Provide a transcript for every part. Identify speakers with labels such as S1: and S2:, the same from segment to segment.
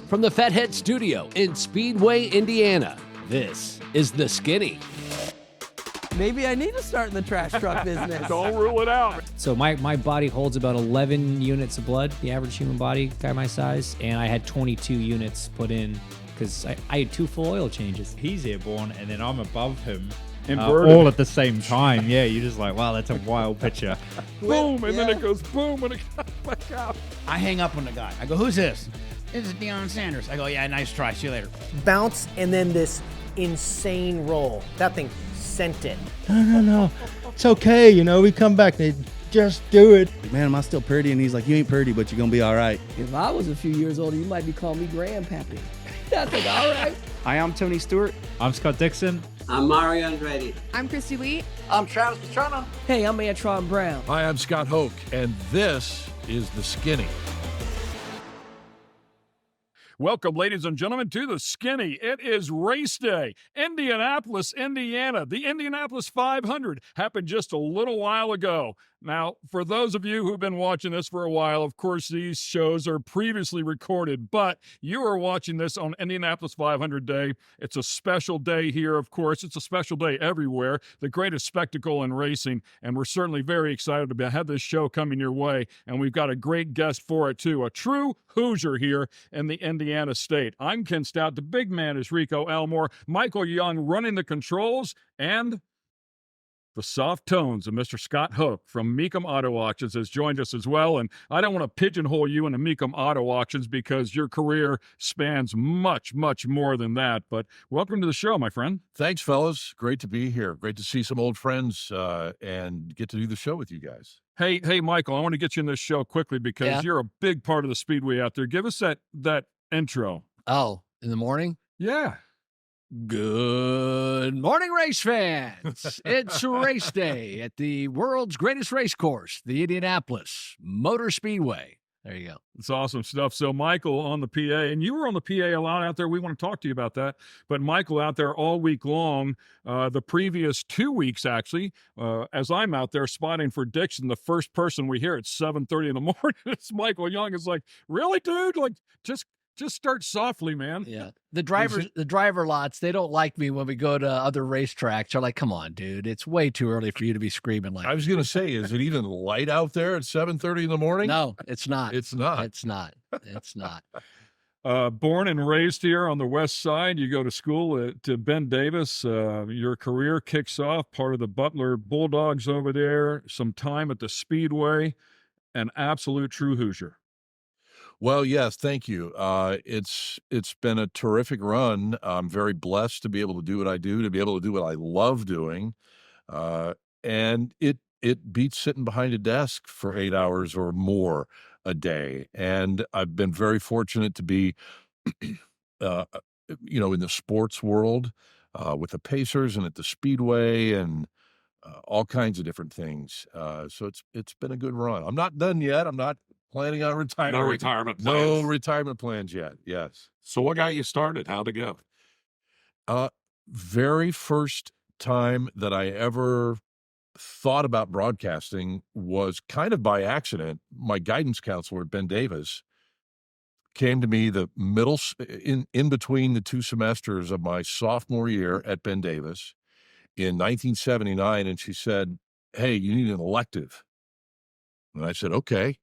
S1: From the Fathead Studio in Speedway, Indiana, this is The Skinny.
S2: Maybe I need to start in the trash truck business.
S3: Don't rule it out.
S4: So my body holds about 11 units of blood, the average human body, guy my size, and I had 22 units put in because I had 2 full oil changes.
S5: He's airborne, and then I'm above him.
S3: Inverted.
S5: All at the same time. Yeah, you're just like, wow, that's a wild picture.
S3: Boom, and then it goes boom, and it comes back out.
S6: I hang up on the guy. I go, who's this? This is Deion Sanders. I go, yeah, nice try. See you later.
S7: Bounce and then this insane roll. That thing sent it.
S8: No. It's okay, we come back. They just do it.
S9: Man, am I still pretty? And he's like, you ain't pretty, but you're going to be all right.
S2: If I was a few years older, you might be calling me Grandpappy. That's like, all right.
S10: Hi, I'm Tony Stewart.
S5: I'm Scott Dixon.
S11: I'm Mario Andretti.
S12: I'm Christy Lee.
S11: I'm Travis Pastrana.
S2: Hey, I'm Antron Brown.
S3: Hi, I'm Scott Hoke, and this is The Skinny. Welcome, ladies and gentlemen, to The Skinny. It is race day. Indianapolis, Indiana. The Indianapolis 500 happened just a little while ago. Now, for those of you who've been watching this for a while, of course, these shows are previously recorded, but you are watching this on Indianapolis 500 Day. It's a special day here, of course. It's a special day everywhere, the greatest spectacle in racing, and we're certainly very excited to have this show coming your way, and we've got a great guest for it, too, a true Hoosier here in the Indiana state. I'm Ken Stout. The big man is Rico Elmore, Michael Young running the controls, and the soft tones of Mr. Scott Hoke from Mecum Auto Auctions has joined us as well. And I don't want to pigeonhole you into Mecum Auto Auctions because your career spans much, much more than that. But welcome to the show, my friend.
S13: Thanks, fellas. Great to be here. Great to see some old friends and get to do the show with you guys.
S3: Hey, Michael, I want to get you in this show quickly because you're a big part of the Speedway out there. Give us that intro.
S1: Oh, in the morning?
S3: Yeah.
S1: Good morning, race fans. It's race day at the world's greatest race course, the Indianapolis Motor Speedway. There you go.
S3: It's awesome stuff. So Michael on the PA, and you were on the PA a lot out there. We want to talk to you about that. But Michael out there all week long, the previous 2 weeks actually, as I'm out there spotting for Dixon, the first person we hear at 7:30 in the morning, it's Michael Young. It's like, really, dude? Like, just start softly, man.
S1: Yeah. The driver lots, they don't like me when we go to other racetracks. They're like, come on, dude. It's way too early for you to be screaming like
S13: I was going to say, is it even light out there at 7:30 in the morning?
S1: No, it's not.
S13: It's not.
S1: It's not. It's not.
S3: Born and raised here on the west side. You go to school to Ben Davis. Your career kicks off, part of the Butler Bulldogs over there, some time at the Speedway, an absolute true Hoosier.
S13: Well, yes, thank you. It's been a terrific run. I'm very blessed to be able to do what I do, to be able to do what I love doing. And it beats sitting behind a desk for 8 hours or more a day. And I've been very fortunate to be, in the sports world, with the Pacers and at the Speedway and all kinds of different things. So it's been a good run. I'm not done yet. I'm not planning on retirement.
S3: No retirement plans.
S13: No retirement plans yet, yes.
S3: So what got you started? How'd it go?
S13: Very first time that I ever thought about broadcasting was kind of by accident. My guidance counselor at Ben Davis came to me the middle in between the 2 semesters of my sophomore year at Ben Davis in 1979, and she said, "Hey, you need an elective." And I said, "Okay."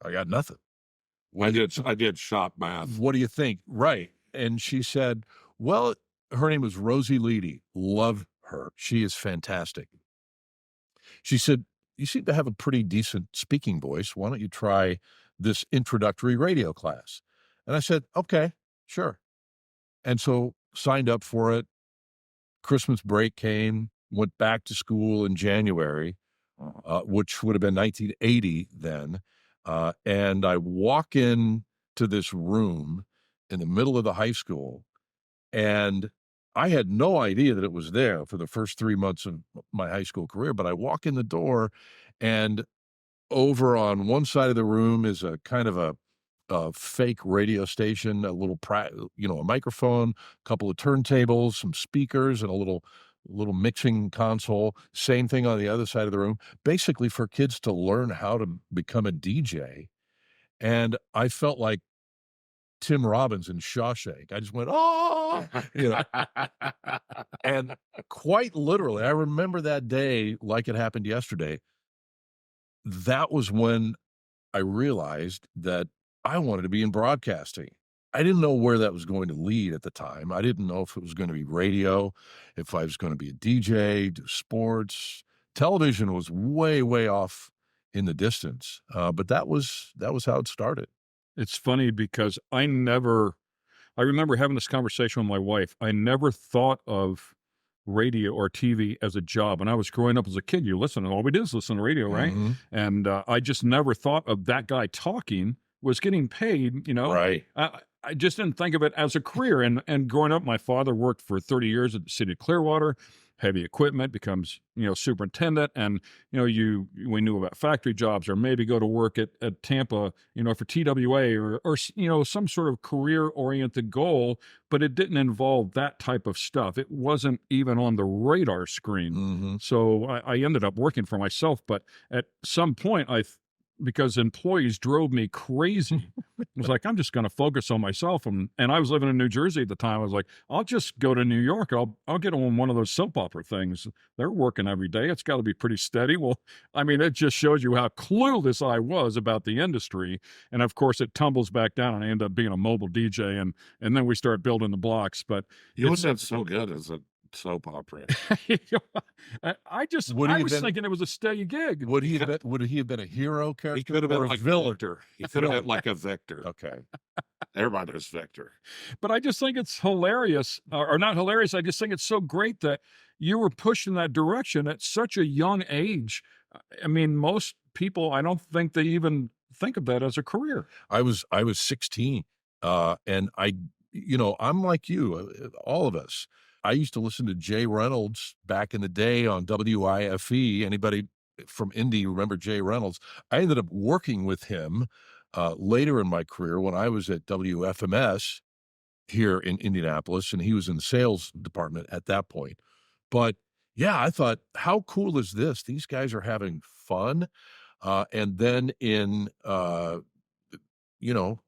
S13: I got nothing.
S3: I did shop math.
S13: What do you think? Right. And she said, well, her name was Rosie Leedy. Love her. She is fantastic. She said, you seem to have a pretty decent speaking voice. Why don't you try this introductory radio class? And I said, okay, sure. And so signed up for it. Christmas break came, went back to school in January, which would have been 1980 then. And I walk in to this room in the middle of the high school, and I had no idea that it was there for the first 3 months of my high school career. But I walk in the door, and over on one side of the room is a kind of a fake radio station, a little, a microphone, a couple of turntables, some speakers, and a little mixing console. Same thing on the other side of the room, basically for kids to learn how to become a DJ. And I felt like Tim Robbins in Shawshank. I just went, oh, and quite literally, I remember that day like it happened yesterday. That was when I realized that I wanted to be in broadcasting. I didn't know where that was going to lead at the time. I didn't know if it was going to be radio, if I was going to be a DJ, do sports. Television was way, way off in the distance. But that was how it started.
S3: It's funny because I remember having this conversation with my wife. I never thought of radio or TV as a job. When I was growing up as a kid, you listen, and all we did is listen to radio, right?
S13: Mm-hmm.
S3: And I just never thought of that guy talking was getting paid,
S13: Right.
S3: I just didn't think of it as a career. And growing up, my father worked for 30 years at the city of Clearwater, heavy equipment, becomes, superintendent. And, we knew about factory jobs or maybe go to work at Tampa, for TWA or some sort of career oriented goal, but it didn't involve that type of stuff. It wasn't even on the radar screen.
S13: Mm-hmm.
S3: So I ended up working for myself. But at some point, because employees drove me crazy. I was like, I'm just going to focus on myself. And I was living in New Jersey at the time. I was like, I'll just go to New York. I'll get on one of those soap opera things. They're working every day. It's got to be pretty steady. Well, I mean, it just shows you how clueless I was about the industry. And of course, it tumbles back down and I end up being a mobile DJ. And then we start building the blocks. But
S10: you would have so good as a soap opera.
S3: I was thinking it was a steady gig.
S13: Would he have been a hero character?
S10: He could have been like Victor. He could have been like a Victor.
S13: Okay.
S10: Everybody knows Victor.
S3: But I just think it's hilarious, or not hilarious. I just think it's so great that you were pushed in that direction at such a young age. I mean, most people, I don't think they even think of that as a career.
S13: I was 16, and I'm like you, all of us. I used to listen to Jay Reynolds back in the day on WIFE. Anybody from Indy remember Jay Reynolds? I ended up working with him later in my career when I was at WFMS here in Indianapolis, and he was in the sales department at that point. But yeah, I thought, how cool is this? These guys are having fun. And then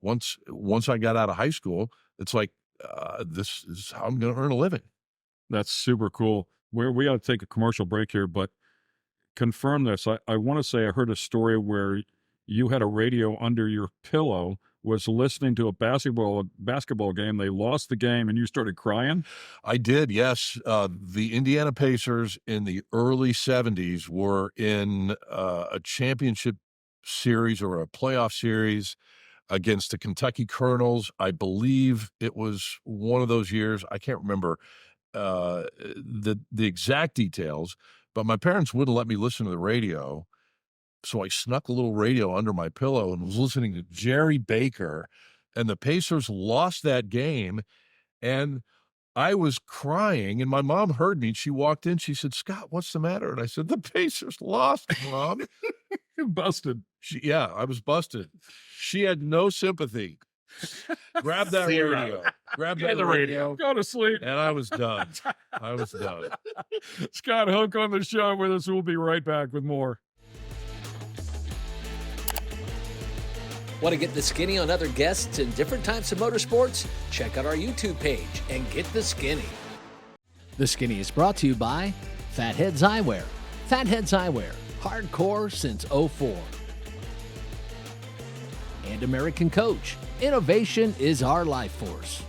S13: once I got out of high school, it's like, this is how I'm going to earn a living.
S3: That's super cool. We got to take a commercial break here, but confirm this. I want to say I heard a story where you had a radio under your pillow, was listening to a basketball game. They lost the game and you started crying?
S13: I did, yes. The Indiana Pacers in the early 70s were in a championship series or a playoff series against the Kentucky Colonels. I believe it was one of those years. I can't remember the exact details, but my parents wouldn't let me listen to the radio. So I snuck a little radio under my pillow and was listening to Jerry Baker, and the Pacers lost that game. And I was crying, and my mom heard me. She walked in. She said, "Scott, what's the matter?" And I said, "The Pacers lost, Mom."
S3: Busted.
S13: I was busted. She had no sympathy. Grab that radio. Grab that radio.
S3: Go to sleep.
S13: And I was done.
S3: Scott Hoke on the show with us. We'll be right back with more.
S1: Want to get the skinny on other guests and different types of motorsports? Check out our YouTube page and get the skinny. The Skinny is brought to you by Fatheads Eyewear. Fatheads Eyewear, hardcore since '04. And American Coach. Innovation is our life force.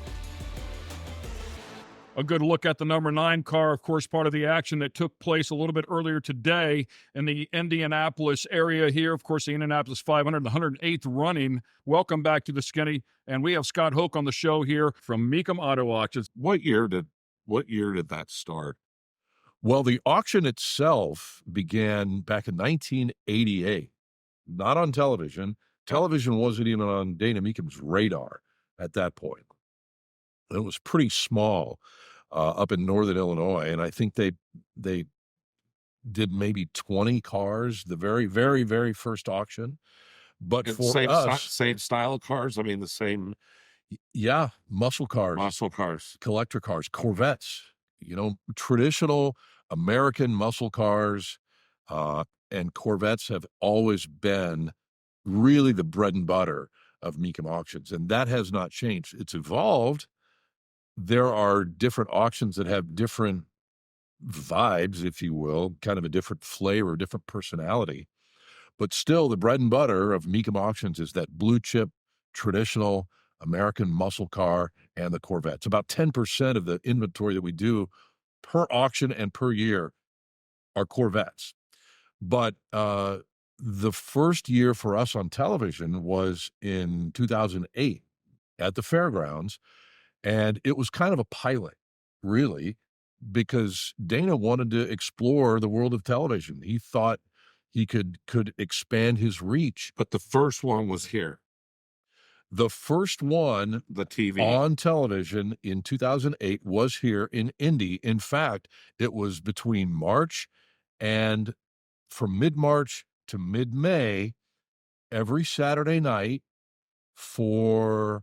S3: A good look at the number 9 car, of course, part of the action that took place a little bit earlier today in the Indianapolis area here. Of course, the Indianapolis 500, the 108th running. Welcome back to the Skinny. And we have Scott Hoke on the show here from Mecum Auto Auctions.
S10: What year did that start?
S13: Well, the auction itself began back in 1988, not on television. Television wasn't even on Dana Mecum's radar at that point. It was pretty small up in northern Illinois, and I think they did maybe 20 cars the very, very, very first auction. But
S10: And
S13: for us,
S10: same style of cars. I mean, the same.
S13: yeah, muscle cars, collector cars, Corvettes. Traditional American muscle cars, and Corvettes have always been really the bread and butter of Mecum auctions, and that has not changed. It's evolved. There are different auctions that have different vibes, if you will, kind of a different flavor, different personality. But still, the bread and butter of Mecum auctions is that blue chip, traditional American muscle car and the Corvette. It's about 10% of the inventory that we do per auction and per year are Corvettes. But the first year for us on television was in 2008 at the fairgrounds, and it was kind of a pilot, really, because Dana wanted to explore the world of television. He thought he could expand his reach.
S10: But the first one was here.
S13: The first one,
S10: the TV
S13: on television in 2008, was here in Indy. In fact, it was between March and from mid-March to mid-May, every Saturday night for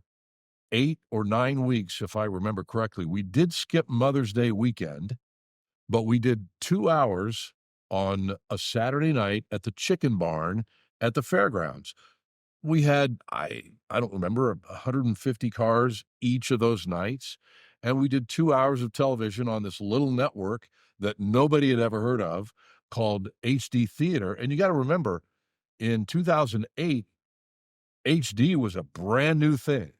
S13: 8 or 9 weeks, if I remember correctly. We did skip Mother's Day weekend, but we did 2 hours on a Saturday night at the Chicken Barn at the fairgrounds. We had, I don't remember, 150 cars each of those nights, and we did 2 hours of television on this little network that nobody had ever heard of called HD Theater. And you got to remember, in 2008, HD was a brand new thing.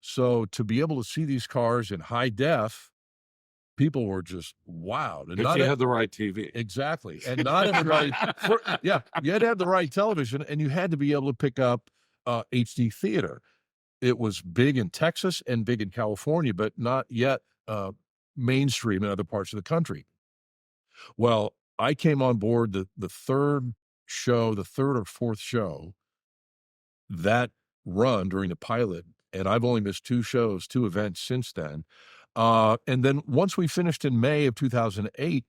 S13: So to be able to see these cars in high def, people were just wowed. And
S10: if you had the right TV.
S13: Exactly. And not everybody, you had to have the right television, and you had to be able to pick up HD Theater. It was big in Texas and big in California, but not yet mainstream in other parts of the country. Well, I came on board the third or fourth show that run during the pilot, and I've only missed 2 events since then. And then once we finished in May of 2008,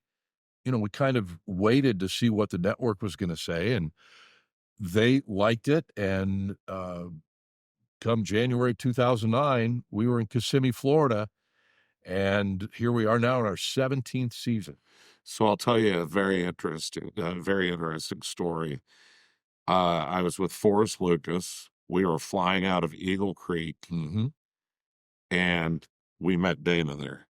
S13: we kind of waited to see what the network was going to say, and they liked it. And come January 2009, we were in Kissimmee, Florida, and here we are now in our 17th season.
S10: So I'll tell you a very interesting story. I was with Forrest Lucas. We were flying out of Eagle Creek, and we met Dana there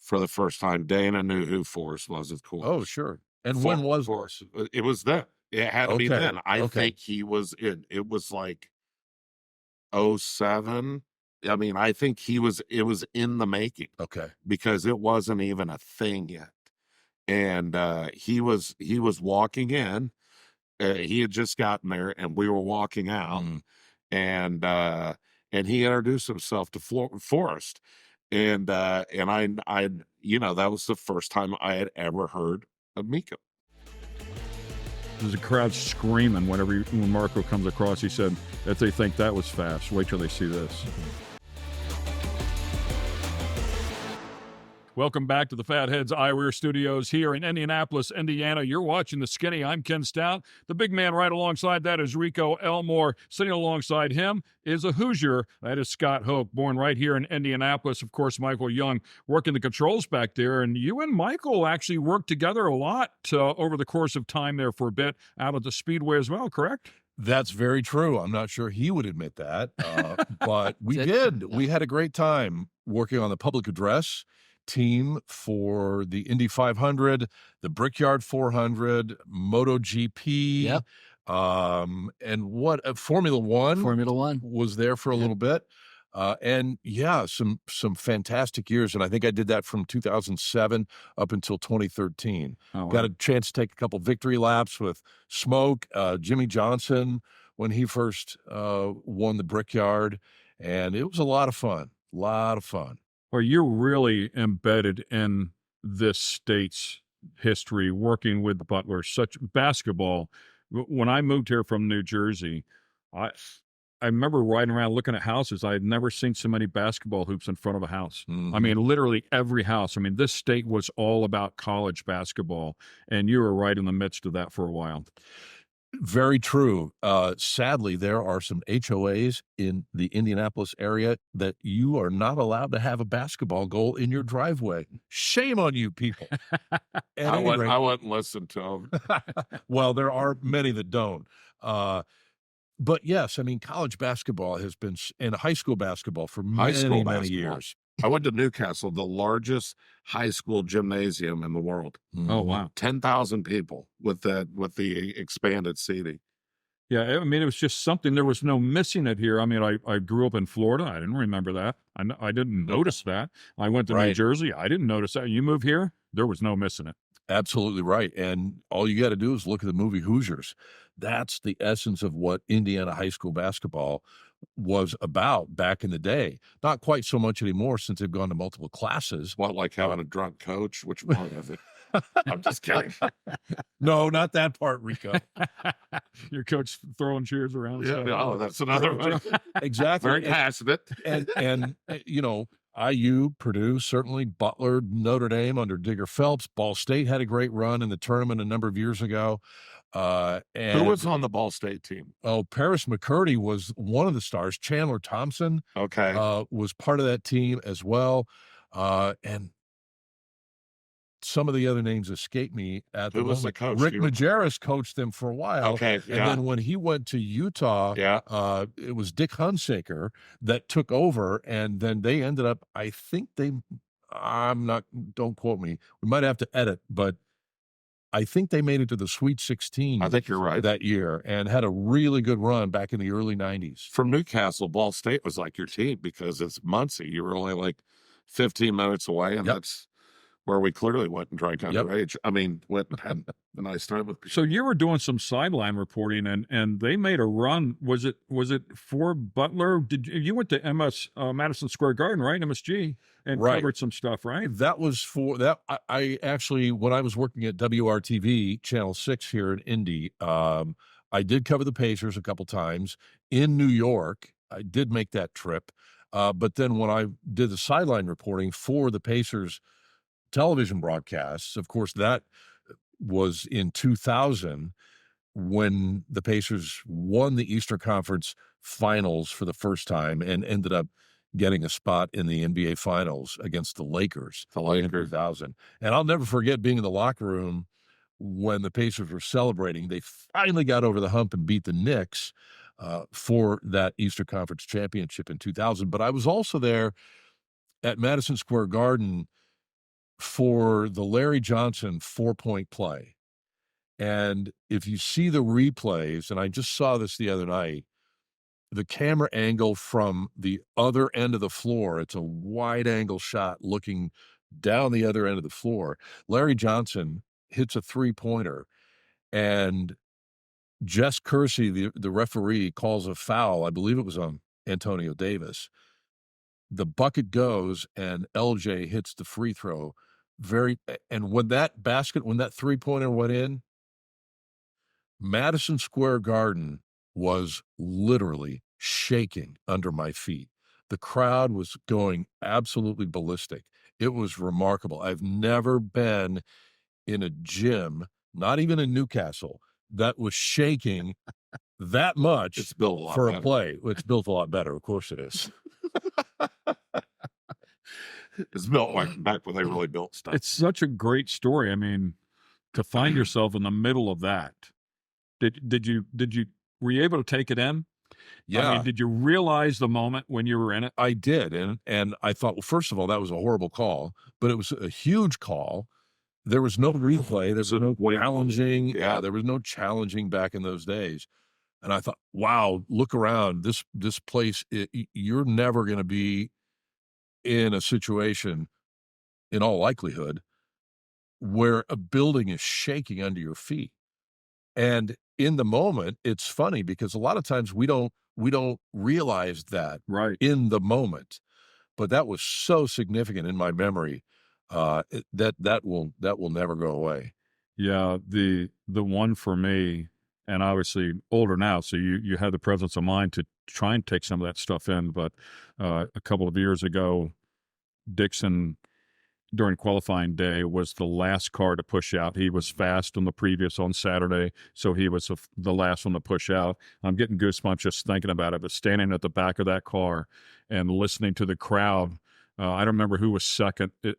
S10: for the first time. Dana knew who Forrest was, of course.
S13: Oh, sure. And when was
S10: Forrest? It was then. It had to be then. I think he was in. It was like 2007. I mean, I think it was in the making.
S13: Okay.
S10: Because it wasn't even a thing yet. And he was walking in. He had just gotten there, and we were walking out, and he introduced himself to Forrest, and I that was the first time I had ever heard of Mecum.
S3: There's a crowd screaming when Marco comes across. He said that they think that was fast. Wait till they see this. Welcome back to the Fatheads Eyewear Studios here in Indianapolis, Indiana. You're watching The Skinny. I'm Ken Stout. The big man right alongside that is Rico Elmore. Sitting alongside him is a Hoosier. That is Scott Hoke, born right here in Indianapolis. Of course, Michael Young working the controls back there. And you and Michael actually worked together a lot over the course of time there for a bit out at the Speedway as well, correct?
S13: That's very true. I'm not sure he would admit that, but we did. We had a great time working on the public address team for the Indy 500, the Brickyard 400, MotoGP, and what Formula One was there for a little bit, and some fantastic years. And I think I did that from 2007 up until 2013. Got a chance to take a couple victory laps with Smoke, Jimmy Johnson when he first won the Brickyard, and it was a lot of fun.
S3: Well, you're really embedded in this state's history, working with Butler, such basketball. When I moved here from New Jersey, I remember riding around looking at houses. I had never seen so many basketball hoops in front of a house. I mean, literally every house. I mean, this state was all about college basketball, and you were right in the midst of that for a while.
S13: Very true. Sadly, there are some HOAs in the Indianapolis area that you are not allowed to have a basketball goal in your driveway. Shame on you people.
S10: I wouldn't listen to them.
S13: Well, there are many that don't. But yes, I mean, college basketball has been, and high school basketball for
S10: High
S13: many,
S10: school
S13: many
S10: basketball.
S13: years.
S10: I went to Newcastle, the largest high school gymnasium in the world.
S3: Oh, wow.
S10: 10,000 people with the expanded seating.
S3: Yeah, I mean, it was just something. There was no missing it here. I mean, I grew up in Florida. I didn't remember that. I didn't notice that. I went to New
S13: Right.
S3: Jersey. I didn't notice that. You move here, there was no missing it.
S13: Absolutely right. And all you got to do is look at the movie Hoosiers. That's the essence of what Indiana high school basketball was about back in the day. Not quite so much anymore since they've gone to multiple classes.
S10: What, like having a drunk coach? Which part of it? I'm just kidding.
S13: No, not that part, Rico.
S3: Your coach throwing cheers around.
S10: Yeah, oh, that's another one.
S13: Exactly.
S10: Very passionate.
S13: And you know, IU, Purdue, certainly Butler, Notre Dame under Digger Phelps. Ball State had a great run in the tournament a number of years ago. And
S10: Who was on the Ball State team?
S13: Oh, Paris McCurdy was one of the stars. Chandler Thompson was part of that team as well. And some of the other names escape me at the
S10: Who was
S13: moment.
S10: the coach?
S13: Rick Majerus coached them for a while.
S10: Okay,
S13: And then when he went to Utah, it was Dick Hunsaker that took over, and then they ended up, I think don't quote me. We might have to edit, but I think they made it to the Sweet 16.
S10: I think you're right.
S13: That year, and had a really good run back in the early 90s.
S10: From Newcastle, Ball State was like your team because it's Muncie. You were only like 15 minutes away, and that's where we clearly went and drank underage. I mean, went and had a nice time with people.
S3: So you were doing some sideline reporting, and they made a run. Was it for Butler? You went to Madison Square Garden, right? MSG, and covered some stuff, right?
S13: That was for that. I actually, when I was working at WRTV Channel 6 here in Indy, I did cover the Pacers a couple times in New York. I did make that trip, but then when I did the sideline reporting for the Pacers television broadcasts, of course, that was in 2000 when the Pacers won the Eastern Conference Finals for the first time and ended up getting a spot in the NBA Finals against the Lakers. In 2000. And I'll never forget being in the locker room when the Pacers were celebrating. They finally got over the hump and beat the Knicks for that Eastern Conference championship in 2000. But I was also there at Madison Square Garden for the Larry Johnson 4-point play. And if you see the replays, and I just saw this the other night, the camera angle from the other end of the floor, it's a wide angle shot looking down the other end of the floor. Larry Johnson hits a 3-pointer, and Jess Kersey, the referee, calls a foul. I believe it was on Antonio Davis. The bucket goes, and LJ hits the free throw. And when that 3-pointer went in, Madison Square Garden was literally shaking under my feet. The crowd was going absolutely ballistic. It was remarkable. I've never been in a gym, not even in Newcastle, that was shaking that much
S10: It's built a lot
S13: for
S10: better.
S13: a play. It's built a lot better. Of course it is.
S10: It's built like back when they really built stuff.
S3: It's such a great story. I mean, to find yourself in the middle of that. Were you able to take it in?
S13: Yeah.
S3: I mean, did you realize the moment when you were in it?
S13: I did. And I thought, well, first of all, that was a horrible call, but it was a huge call. There was no replay. There was no challenging.
S10: Yeah.
S13: There was no challenging back in those days. And I thought, wow, look around this place. You're never going to be in a situation, in all likelihood, where a building is shaking under your feet. And in the moment, it's funny because a lot of times we don't realize that in the moment, but that was so significant in my memory that will never go away.
S3: Yeah, the one for me, and obviously older now, so you had the presence of mind to try and take some of that stuff in. But a couple of years ago, Dixon, during qualifying day, was the last car to push out. He was fast on Saturday, so he was the last one to push out. I'm getting goosebumps just thinking about it, but standing at the back of that car and listening to the crowd I don't remember who was second. It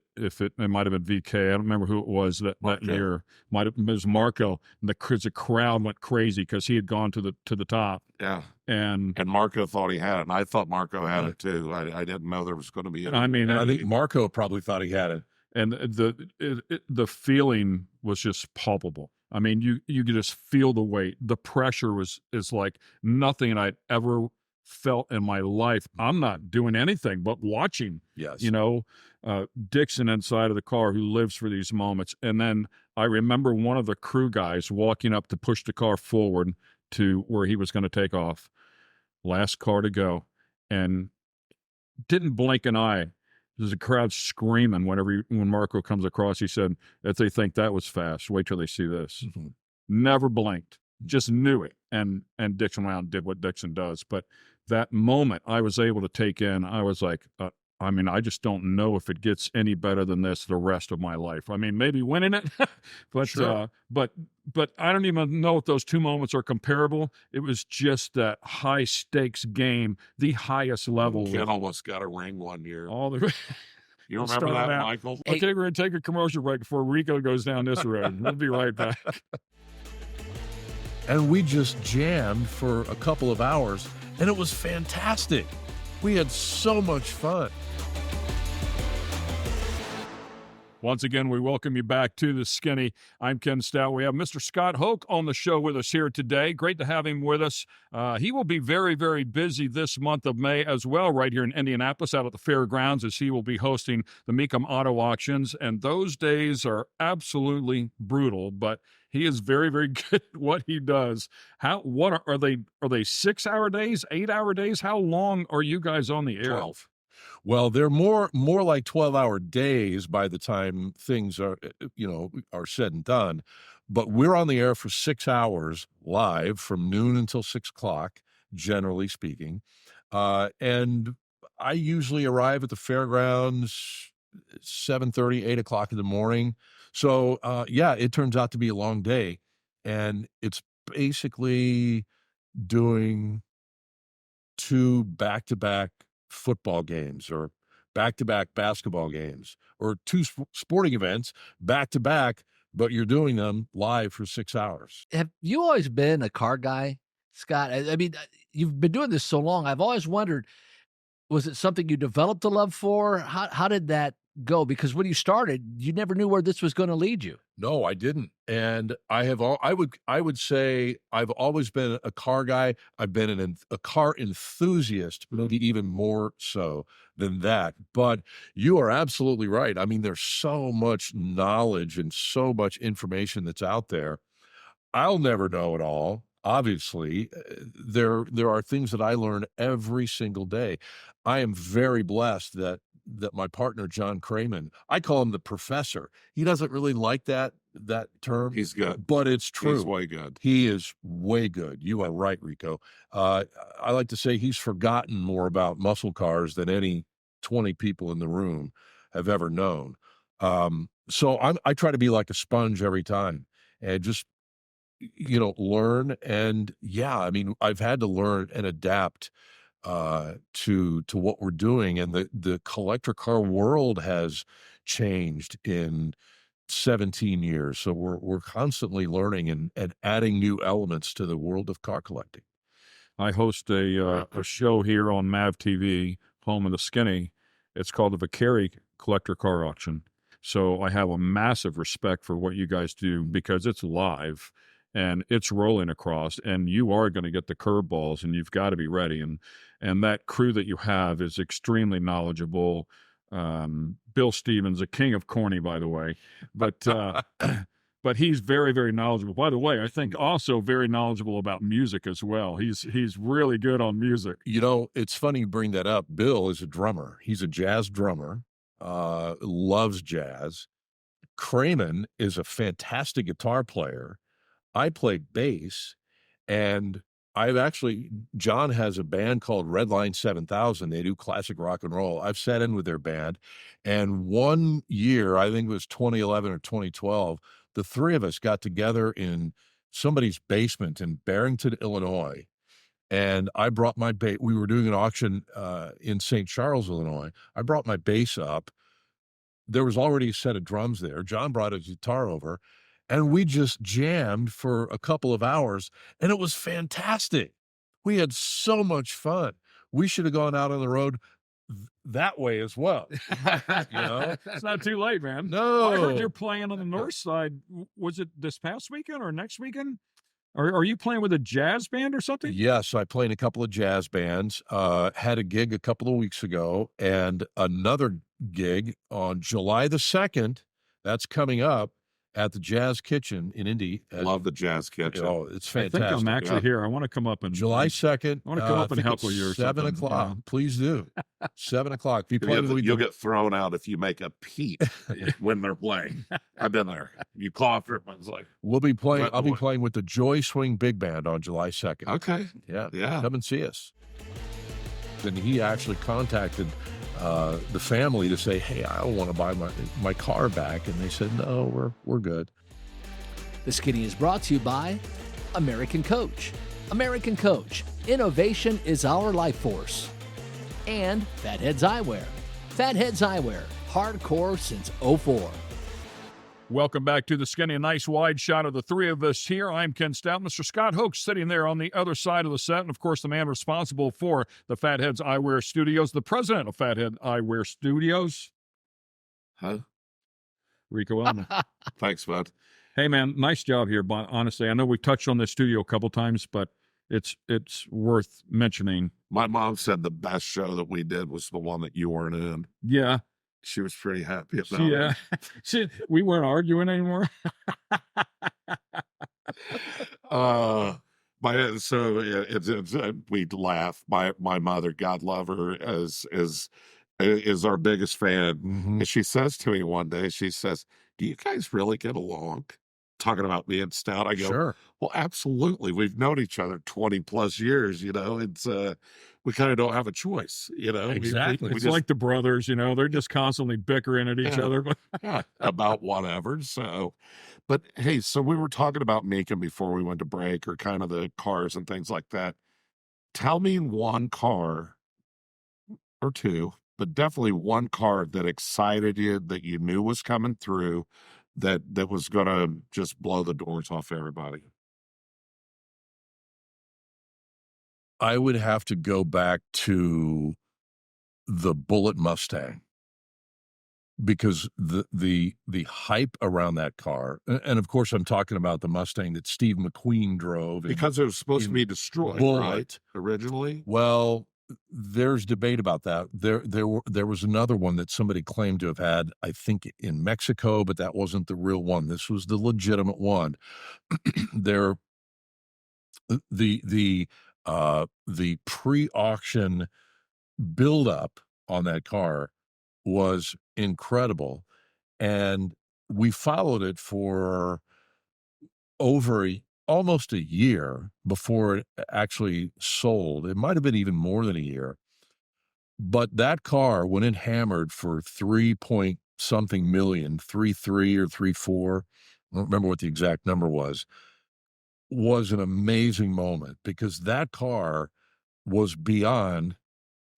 S3: might have been VK. I don't remember who it was that year. Might have been Marco. And the crowd went crazy because he had gone to the top.
S10: Yeah.
S3: And
S10: Marco thought he had it, and I thought Marco had it too. I didn't know there was going to be.
S3: I mean,
S13: I think Marco probably thought he had it.
S3: And the feeling was just palpable. I mean, you could just feel the weight. The pressure is like nothing I'd ever felt in my life. I'm not doing anything but watching.
S13: Yes.
S3: Dixon inside of the car, who lives for these moments. And then I remember one of the crew guys walking up to push the car forward to where he was going to take off. Last car to go. And didn't blink an eye. There's a crowd screaming when Marco comes across. He said, if they think that was fast, wait till they see this.
S13: Mm-hmm.
S3: Never blinked, just knew it. And Dixon went out and did what Dixon does. But that moment I was able to take in, I was like, I just don't know if it gets any better than this the rest of my life. I mean, maybe winning it, but
S13: sure.
S3: but I don't even know if those two moments are comparable. It was just that high stakes game, the highest level.
S10: Ken almost got a ring one year. You
S3: We'll
S10: remember that,
S3: out.
S10: Michael?
S3: I think we're going to take a commercial break before Rico goes down this road. We'll be right back.
S13: And we just jammed for a couple of hours, and it was fantastic. We had so much fun.
S3: Once again, we welcome you back to the Skinny. I'm Ken Stout. We have Mr. Scott Hoke on the show with us here today. Great to have him with us. He will be very, very busy this month of May as well, right here in Indianapolis out at the fairgrounds, as he will be hosting the Mecum Auto Auctions. And those days are absolutely brutal, but he is very, very good at what he does. What are they 6-hour days, 8-hour days? How long are you guys on the air?
S13: 12. Well, they're more like 12-hour days by the time things are said and done. But we're on the air for 6 hours live from noon until 6 o'clock, generally speaking. And I usually arrive at the fairgrounds 7:30, 8 o'clock in the morning. So, it turns out to be a long day. And it's basically doing 2 back-to-back football games or back-to-back basketball games or 2 sporting events back-to-back, but you're doing them live for 6 hours.
S1: Have you always been a car guy, Scott? I mean, you've been doing this so long. I've always wondered, was it something you developed a love for? How did that go? Because when you started, you never knew where this was going to lead you.
S13: No, I didn't. And I would say I've always been a car guy. I've been a car enthusiast, maybe even more so than that. But you are absolutely right. I mean, there's so much knowledge and so much information that's out there. I'll never know it all. Obviously, there are things that I learn every single day. I am very blessed that my partner, John Craman, I call him the professor. He doesn't really like that term.
S10: He's good.
S13: But it's true.
S10: He's way good.
S13: He is way good. You are right, Rico. I like to say he's forgotten more about muscle cars than any 20 people in the room have ever known. So I try to be like a sponge every time and just, learn. And I mean, I've had to learn and adapt to what we're doing, and the collector car world has changed in 17 years. So we're constantly learning and adding new elements to the world of car collecting.
S3: I host a show here on MAVTV, home of the Skinny. It's called the Vicari Collector Car Auction. So I have a massive respect for what you guys do because it's live and it's rolling across, and you are going to get the curveballs, and you've got to be ready. And that crew that you have is extremely knowledgeable. Bill Stevens, a king of corny, by the way, but but he's very, very knowledgeable. By the way, I think also very knowledgeable about music as well. He's really good on music.
S13: It's funny you bring that up. Bill is a drummer. He's a jazz drummer, loves jazz. Craman is a fantastic guitar player. I play bass, and John has a band called Redline 7000. They do classic rock and roll. I've sat in with their band, and one year, I think it was 2011 or 2012, the three of us got together in somebody's basement in Barrington, Illinois, And I brought my bass. We were doing an auction in St. Charles, Illinois. I brought my bass up. There was already a set of drums there. John brought his guitar over, and we just jammed for a couple of hours, and it was fantastic. We had so much fun. We should have gone out on the road that way as well.
S3: It's not too late, man.
S13: No.
S3: I heard you're playing on the north side. Was it this past weekend or next weekend? Are you playing with a jazz band or something?
S13: Yes, I played in a couple of jazz bands. Had a gig a couple of weeks ago, and another gig on July the 2nd. That's coming up at the Jazz Kitchen in Indy.
S10: Love the Jazz Kitchen.
S13: Oh, it's
S3: I
S13: fantastic.
S3: think I'm actually here. I want to come up and
S13: July 2nd.
S3: I want to come up and help with you.
S13: 7 o'clock. Please do. 7 o'clock.
S10: You'll get thrown out if you make a peep when they're playing. I've been there. You cough, everyone's like.
S13: We'll be playing. I'll be playing with the Joy Swing Big Band on July 2nd.
S10: Okay.
S13: Yeah. Come and see us. Then he actually contacted the family to say, hey, I don't want to buy my car back. And they said, no, we're good.
S1: The Skinny is brought to you by American Coach. American Coach. Innovation is our life force. And Fatheads Eyewear. Fatheads Eyewear. Hardcore since '04.
S3: Welcome back to the Skinny. A nice wide shot of the three of us here. I'm Ken Stout. Mr. Scott Hoke sitting there on the other side of the set. And, of course, the man responsible for the Fatheads Eyewear Studios, the president of Fathead Eyewear Studios.
S10: Huh?
S3: Rico Elmore.
S10: Thanks, bud.
S3: Hey, man, nice job here. But honestly, I know we touched on this studio a couple times, but it's worth mentioning.
S10: My mom said the best show that we did was the one that you weren't in.
S3: Yeah.
S10: She was pretty happy about it.
S3: We weren't arguing anymore.
S10: We'd laugh. My mother, God love her, is our biggest fan.
S13: Mm-hmm.
S10: And she says to me one day, she says, do you guys really get along? Talking about me and Stout. I go,
S13: sure.
S10: Well, absolutely. We've known each other 20 plus years, It's we kind of don't have a choice,
S13: Exactly.
S3: It's like the brothers, they're just constantly bickering at each other.
S10: About whatever. So, but hey, so we were talking about Macon before we went to break, or kind of the cars and things like that. Tell me one car or two, but definitely one car that excited you, that you knew was coming through, that was going to just blow the doors off everybody.
S13: I would have to go back to the Bullitt Mustang, because the hype around that car, and of course I'm talking about the Mustang that Steve McQueen drove,
S10: because it was supposed to be destroyed, right? Originally.
S13: Well, there's debate about that. There was another one that somebody claimed to have had, I think, in Mexico, but that wasn't the real one. This was the legitimate one. The pre-auction buildup on that car was incredible, and we followed it for almost a year before it actually sold. It might have been even more than a year. But that car, when it hammered for 3-point-something million, 3.3 or 3.4, I don't remember what the exact number was an amazing moment, because that car was beyond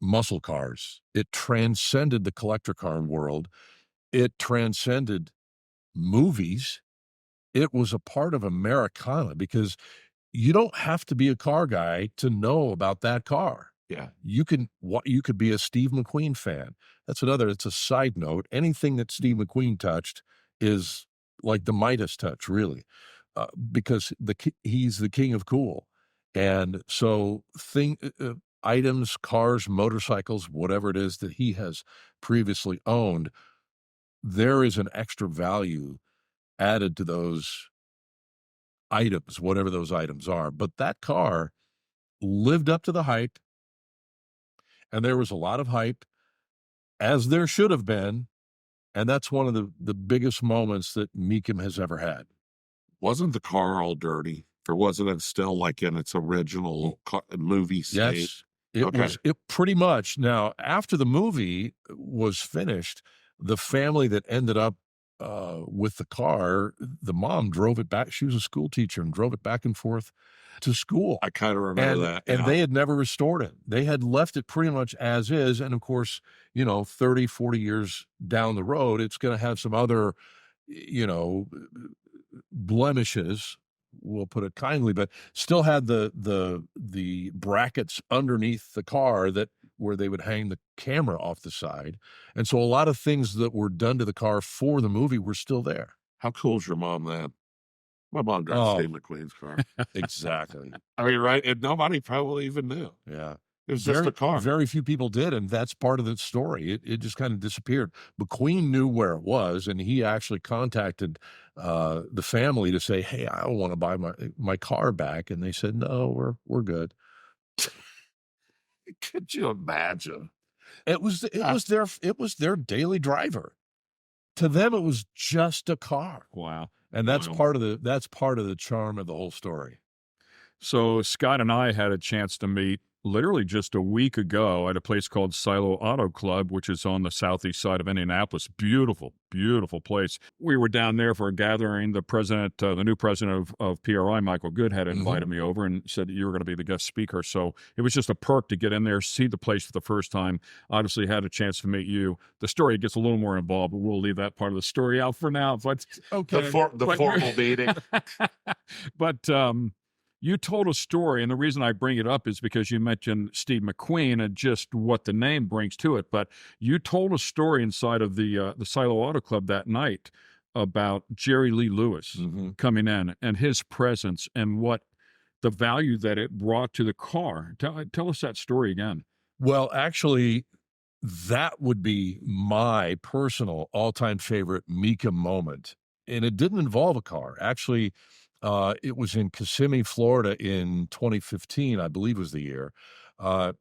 S13: muscle cars. It transcended the collector car world. It transcended movies. It was a part of Americana, because you don't have to be a car guy to know about that car.
S10: Yeah.
S13: You could be a Steve McQueen fan. It's a side note. Anything that Steve McQueen touched is like the Midas touch, really, because he's the king of cool. And so items, cars, motorcycles, whatever it is that he has previously owned, there is an extra value added to those items, whatever those items are. But that car lived up to the hype, and there was a lot of hype, as there should have been, and that's one of the biggest moments that Mecum has ever had.
S10: Wasn't the car all dirty? Or wasn't it still like in its original movie state?
S13: Yes, it was. It pretty much. Now, after the movie was finished, the family that ended up with the car, the mom drove it back. She was a school teacher and drove it back and forth to school.
S10: I kind of remember that.
S13: And
S10: yeah.
S13: they had never restored it. They had left it pretty much as is. And of course, 30, 40 years down the road, it's going to have some other, blemishes, we'll put it kindly, but still had the brackets underneath the car where they would hang the camera off the side. And so a lot of things that were done to the car for the movie were still there.
S10: How cool is your mom then? My mom drives Steve McQueen's car.
S13: Exactly.
S10: I mean, right? And nobody probably even knew.
S13: Yeah.
S10: It was just a car.
S13: Very few people did, and that's part of the story. It just kind of disappeared. McQueen knew where it was, and he actually contacted the family to say, "Hey, I want to buy my car back," and they said, "No, we're good."
S10: Could you imagine?
S13: It was their daily driver. To them, it was just a car.
S3: Wow.
S13: And that's part of the charm of the whole story.
S3: So Scott and I had a chance to meet literally just a week ago at a place called Silo Auto Club, which is on the southeast side of Indianapolis. Beautiful, beautiful place. We were down there for a gathering. The new president of PRI, Michael Good, had invited me over and said you were going to be the guest speaker. So it was just a perk to get in there, see the place for the first time. Obviously had a chance to meet you. The story gets a little more involved, but we'll leave that part of the story out for now. But
S10: okay, the formal meeting.
S3: But you told a story, and the reason I bring it up is because you mentioned Steve McQueen and just what the name brings to it. But you told a story inside of the Silo Auto Club that night about Jerry Lee Lewis coming in and his presence and what the value that it brought to the car. Tell us that story again.
S13: Well, actually, that would be my personal all-time favorite Mika moment. And it didn't involve a car. Actually, it was in Kissimmee, Florida in 2015, I believe was the year. Back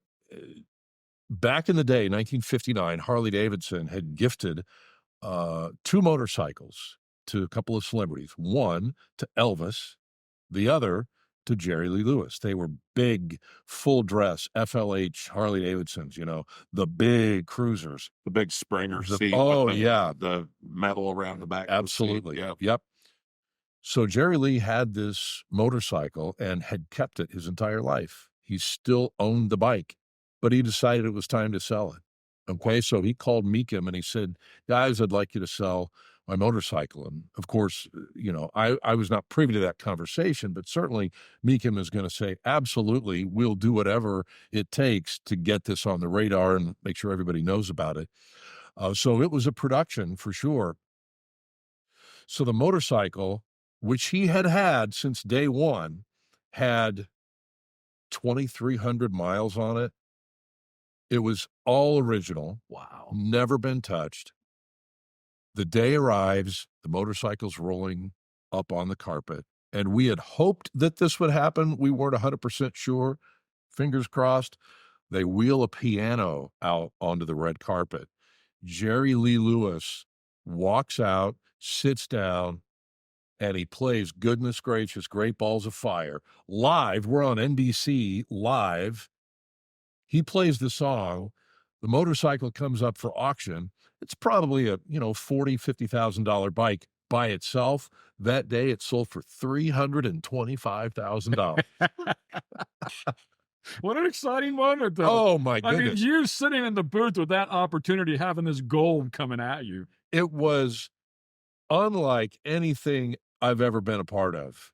S13: in the day, 1959, Harley Davidson had gifted 2 motorcycles to a couple of celebrities. One to Elvis, the other to Jerry Lee Lewis. They were big, full-dress FLH Harley Davidsons, the big cruisers.
S10: The big Springer seat.
S13: Yeah.
S10: The metal around the back.
S13: Absolutely.
S10: Of the seat.
S13: Yep. So Jerry Lee had this motorcycle and had kept it his entire life. He still owned the bike, but he decided it was time to sell it. Okay, so he called Meekum and he said, "Guys, I'd like you to sell my motorcycle." And of course, I was not privy to that conversation, but certainly Meekum is going to say, "Absolutely, we'll do whatever it takes to get this on the radar and make sure everybody knows about it." So it was a production for sure. So the motorcycle, which he had since day one, had 2,300 miles on it. It was all original.
S3: Wow.
S13: Never been touched. The day arrives, the motorcycle's rolling up on the carpet, and we had hoped that this would happen. We weren't 100% sure. Fingers crossed. They wheel a piano out onto the red carpet. Jerry Lee Lewis walks out, sits down, and he plays Goodness Gracious, Great Balls of Fire live. We're on NBC live. He plays the song. The motorcycle comes up for auction. It's probably a, $40,000, $50,000 bike by itself. That day it sold for $325,000.
S3: What an exciting moment, though.
S13: Oh, my goodness.
S3: I mean, you sitting in the booth with that opportunity, having this gold coming at you.
S13: It was unlike anything I've ever been a part of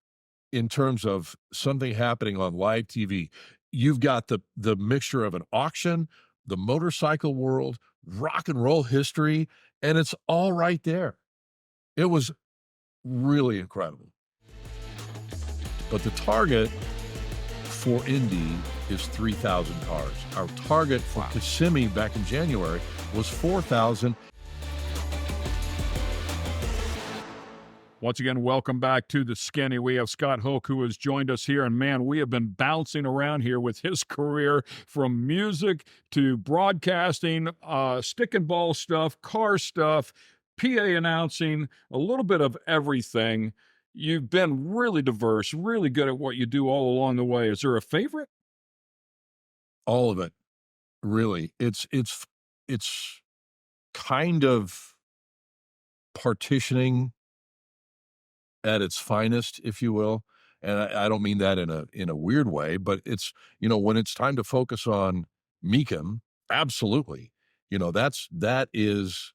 S13: in terms of something happening on live TV. You've got the mixture of an auction, the motorcycle world, rock and roll history, and it's all right there. It was really incredible. But the target for Indy is 3,000 cars. Our target for Kissimmee back in January was 4,000.
S3: Once again, welcome back to The Skinny. We have Scott Hoke, who has joined us here. And, man, we have been bouncing around here with his career from music to broadcasting, stick and ball stuff, car stuff, PA announcing, a little bit of everything. You've been really diverse, really good at what you do all along the way. Is there a favorite?
S13: All of it, really. It's kind of partitioning at its finest, if you will. And I don't mean that in a weird way, but it's, when it's time to focus on Meekum, absolutely. That is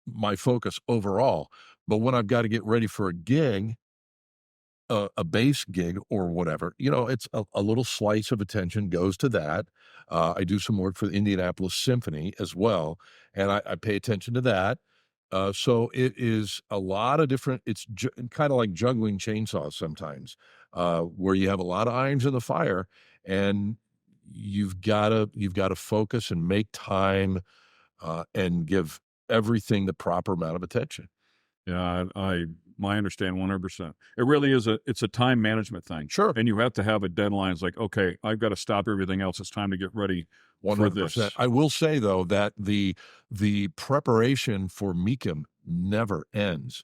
S13: my focus overall. But when I've got to get ready for a gig, a bass gig or whatever, it's a little slice of attention goes to that. I do some work for the Indianapolis Symphony as well, and I pay attention to that. So it is a lot of different, it's kind of like juggling chainsaws sometimes, where you have a lot of irons in the fire, and you've got to focus and make time, and give everything the proper amount of attention.
S3: Yeah, I understand 100%. It really is it's a time management thing.
S13: Sure.
S3: And you have to have a deadline. It's like, okay, I've got to stop everything else. It's time to get ready
S13: 100%.
S3: for this.
S13: I will say though that the preparation for Meekum never ends.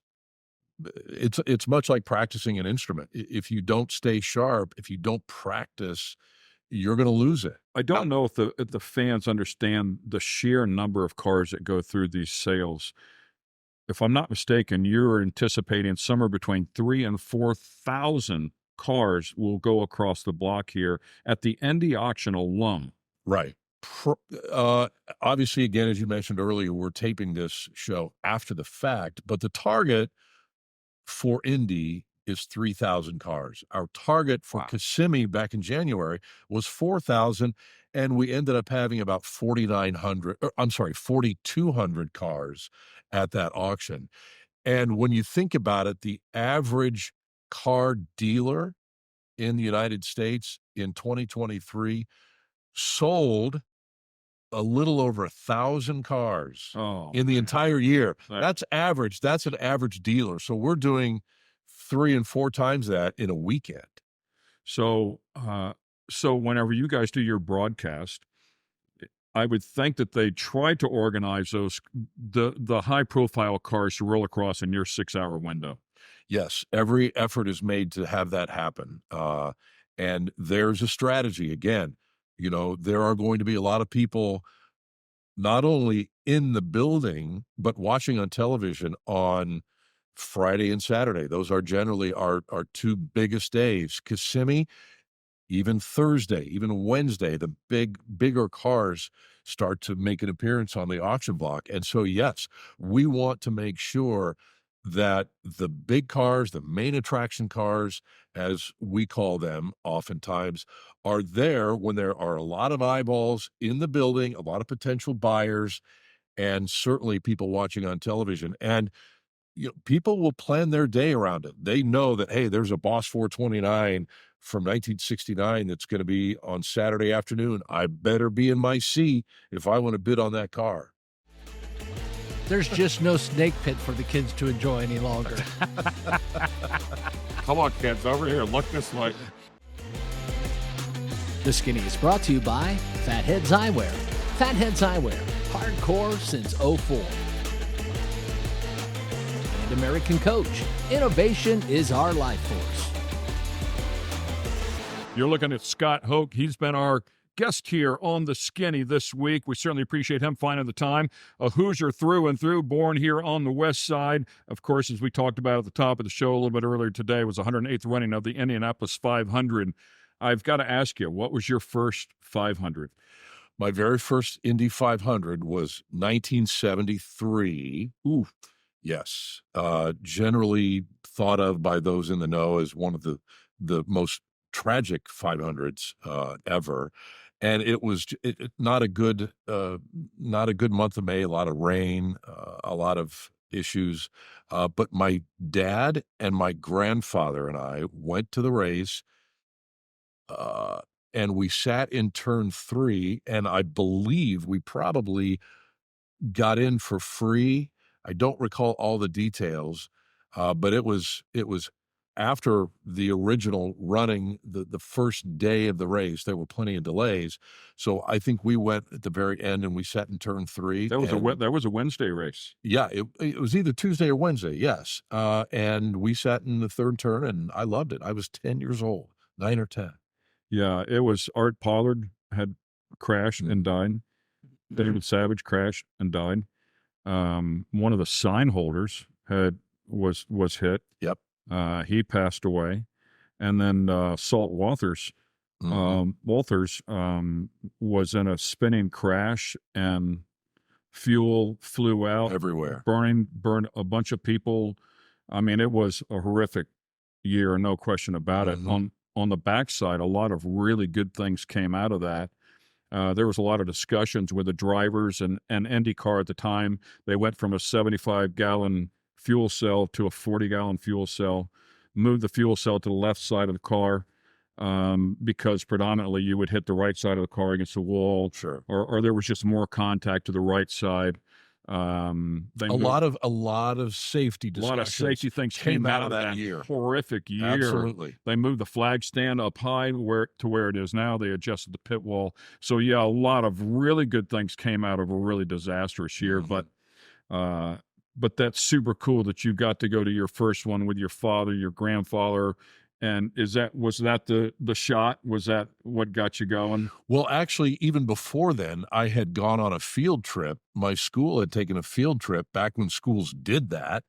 S13: It's much like practicing an instrument. If you don't stay sharp, if you don't practice, you're going to lose it.
S3: I don't know if the fans understand the sheer number of cars that go through these sales. If I'm not mistaken, you're anticipating somewhere between 3,000 and 4,000 cars will go across the block here at the Indy auction alone.
S13: Right. Obviously, again, as you mentioned earlier, we're taping this show after the fact, but the target for Indy is 3,000 cars. Our target for Kissimmee back in January was 4,000, and we ended up having about 4,200 cars at that auction. And when you think about it, the average car dealer in the United States in 2023 sold a little over 1,000 cars in the entire year. That's average. That's an average dealer. So we're doing 3 and 4 times that in a weekend.
S3: So, so whenever you guys do your broadcast, I would think that they try to organize the high profile cars to roll across in your 6-hour window.
S13: Yes, every effort is made to have that happen. And there's a strategy. Again, there are going to be a lot of people not only in the building, but watching on television on Friday and Saturday. Those are generally our 2 biggest days. Kissimmee, even Thursday, even Wednesday, the bigger cars start to make an appearance on the auction block. And so, yes, we want to make sure that the big cars, the main attraction cars, as we call them oftentimes, are there when there are a lot of eyeballs in the building, a lot of potential buyers, and certainly people watching on television. And people will plan their day around it. They know that, hey, there's a Boss 429 from 1969 that's going to be on Saturday afternoon. I better be in my seat if I want to bid on that car.
S1: There's just no snake pit for the kids to enjoy any longer.
S10: Come on, kids, over here. Look this way.
S1: The Skinny is brought to you by Fatheads Eyewear. Fatheads Eyewear, hardcore since '04. And American Coach. Innovation is our life force.
S3: You're looking at Scott Hoke. He's been our guest here on The Skinny this week. We certainly appreciate him finding the time. A Hoosier through and through, born here on the West Side. Of course, as we talked about at the top of the show a little bit earlier today, was the 108th running of the Indianapolis 500. I've got to ask you, what was your first 500?
S13: My very first Indy 500 was 1973. Ooh, yes. Generally thought of by those in the know as one of the most tragic 500s ever. And it was not a good month of May, a lot of rain, a lot of issues. But my dad and my grandfather and I went to the race, and we sat in turn 3, and I believe we probably got in for free. I don't recall all the details, but it was after the original running, the first day of the race. There were plenty of delays, so I think we went at the very end and we sat in turn 3.
S3: That was a Wednesday race.
S13: Yeah, it was either Tuesday or Wednesday. Yes, and we sat in the third turn, and I loved it. I was 10 years old, 9 or 10.
S3: Yeah, it was Art Pollard had crashed and died. David Savage crashed and died. One of the sign holders was hit.
S13: Yep.
S3: He passed away. and then Salt Walters. Walters was in a spinning crash, and fuel flew out
S13: everywhere,
S3: burned a bunch of people. I mean, it was a horrific year, no question about it. On the backside, a lot of really good things came out of that. There was a lot of discussions with the drivers and IndyCar at the time. They went from a 75-gallon fuel cell to a 40-gallon fuel cell, moved the fuel cell to the left side of the car, because predominantly you would hit the right side of the car against the wall, or there was just more contact to the right side.
S13: A lot of safety discussions.
S3: A lot of safety things came out of that
S13: year.
S3: Horrific year.
S13: Absolutely.
S3: They moved the flag stand up high to where it is now. They adjusted the pit wall. So yeah, a lot of really good things came out of a really disastrous year. But that's super cool that you got to go to your first one with your father, your grandfather. And was that the shot? Was that what got you going?
S13: Well, actually, even before then, I had gone on a field trip. My school had taken a field trip back when schools did that.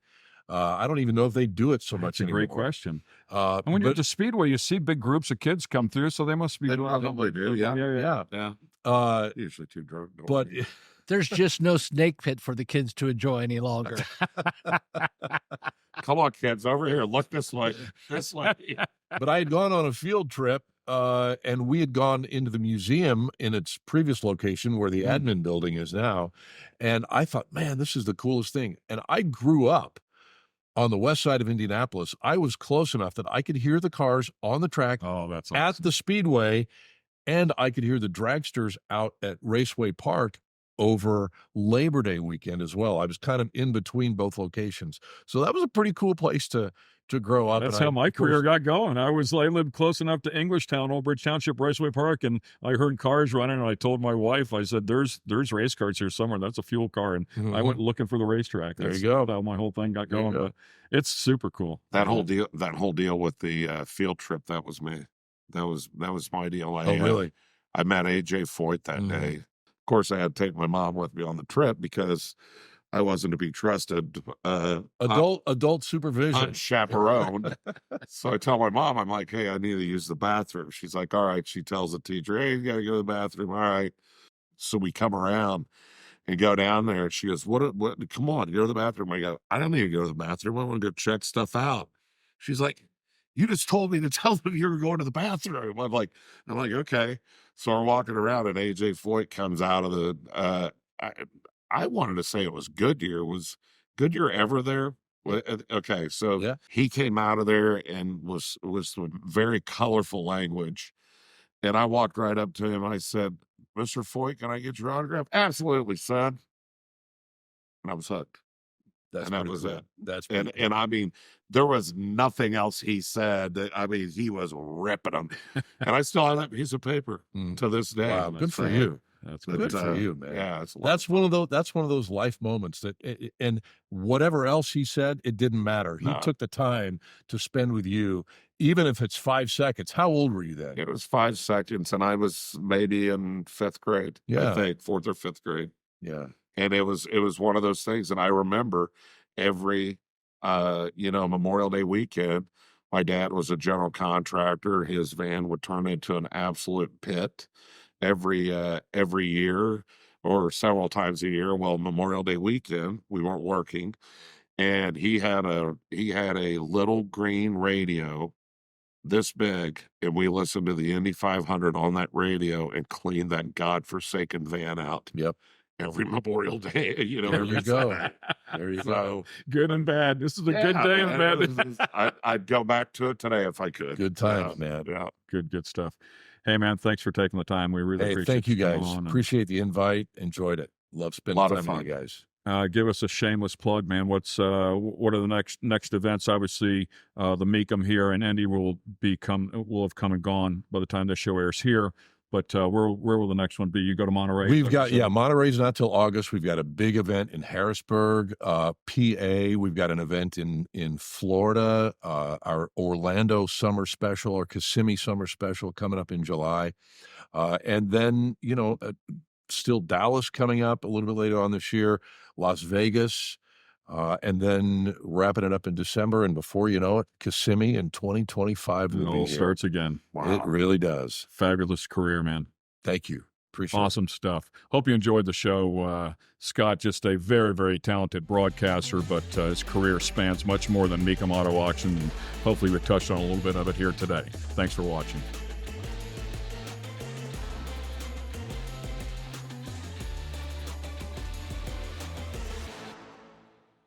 S13: I don't even know if they do it so much anymore.
S3: Great question. And when you're at the Speedway, you see big groups of kids come through, so they must be.
S10: They probably do. Yeah. Usually too drunk.
S13: But
S1: there's just no snake pit for the kids to enjoy any longer.
S10: Come on, kids, over here. Look this way. This way.
S13: But I had gone on a field trip, and we had gone into the museum in its previous location where the admin building is now. And I thought, man, this is the coolest thing. And I grew up on the west side of Indianapolis. I was close enough that I could hear the cars on the track
S3: that's awesome.
S13: At the Speedway, and I could hear the dragsters out at Raceway Park over Labor Day weekend as well. I was kind of in between both locations. So that was a pretty cool place to grow up.
S3: That's how my career got going. I lived close enough to Englishtown, Old Bridge Township, Raceway Park, and I heard cars running, and I told my wife, I said, there's race cars here somewhere. That's a fuel car. And I went looking for the racetrack.
S13: There you go.
S3: That's how my whole thing got going. But it's super cool.
S10: That whole deal with the field trip, that was me. That was my deal.
S13: Really?
S10: I met AJ Foyt that day. Of course, I had to take my mom with me on the trip because I wasn't to be trusted.
S13: Adult supervision.
S10: Unchaperoned. So I tell my mom, I'm like, hey, I need to use the bathroom. She's like, all right. She tells the teacher, hey, you got to go to the bathroom. All right. So we come around and go down there. And she goes, what, come on, go to the bathroom. I go, I don't need to go to the bathroom. I want to go check stuff out. She's like, you just told me to tell them you were going to the bathroom. I'm like, okay. So we're walking around, and AJ Foyt comes out of the. I wanted to say it was Goodyear. Was Goodyear ever there? Okay, so he came out of there and was very colorful language, and I walked right up to him. I said, "Mr. Foyt, can I get your autograph?" "Absolutely, son." And I was hooked. That was it.
S13: That's
S10: and I mean, there was nothing else he said. I mean, he was ripping them, and I still have that piece of paper to this day.
S13: Wow, good for you.
S3: That's
S13: good for you, man.
S10: Yeah,
S13: that's one of those life moments that, and whatever else he said, it didn't matter. He took the time to spend with you, even if it's 5 seconds. How old were you then?
S10: It was 5 seconds, and I was maybe in 5th grade. I think 4th or 5th grade.
S13: Yeah.
S10: And it was one of those things. And I remember every, Memorial Day weekend, my dad was a general contractor. His van would turn into an absolute pit every year or several times a year. Well, Memorial Day weekend, we weren't working. And he had a little green radio this big, and we listened to the Indy 500 on that radio and cleaned that godforsaken van out.
S13: Yep.
S10: Every Memorial Day,
S13: There you go. There you go.
S3: Good and bad. This is a good day and bad.
S10: I'd go back to it today if I could.
S13: Good times, man.
S10: Yeah.
S3: Good stuff. Hey, man, thanks for taking the time. We really appreciate it.
S13: Thank you, guys. Appreciate the invite. Enjoyed it. Love spending time with you guys.
S3: Give us a shameless plug, man. What are the next events? Obviously, the Meekum here in Indy will have come and gone by the time this show airs here. But where will the next one be? You go to Monterey?
S13: We've got, Monterey's not till August. We've got a big event in Harrisburg, PA. We've got an event in Florida, our Orlando summer special, our Kissimmee summer special coming up in July. And then, still Dallas coming up a little bit later on this year, Las Vegas, and then wrapping it up in December. And before you know it, Kissimmee in 2025 will
S3: It
S13: be
S3: all
S13: here.
S3: starts again.
S13: It really does.
S3: Fabulous career, man.
S13: Thank you. Appreciate it.
S3: Awesome stuff. Hope you enjoyed the show. Scott, just a very, very talented broadcaster, but his career spans much more than Mecum Auto Auction. And hopefully we touched on a little bit of it here today. Thanks for watching.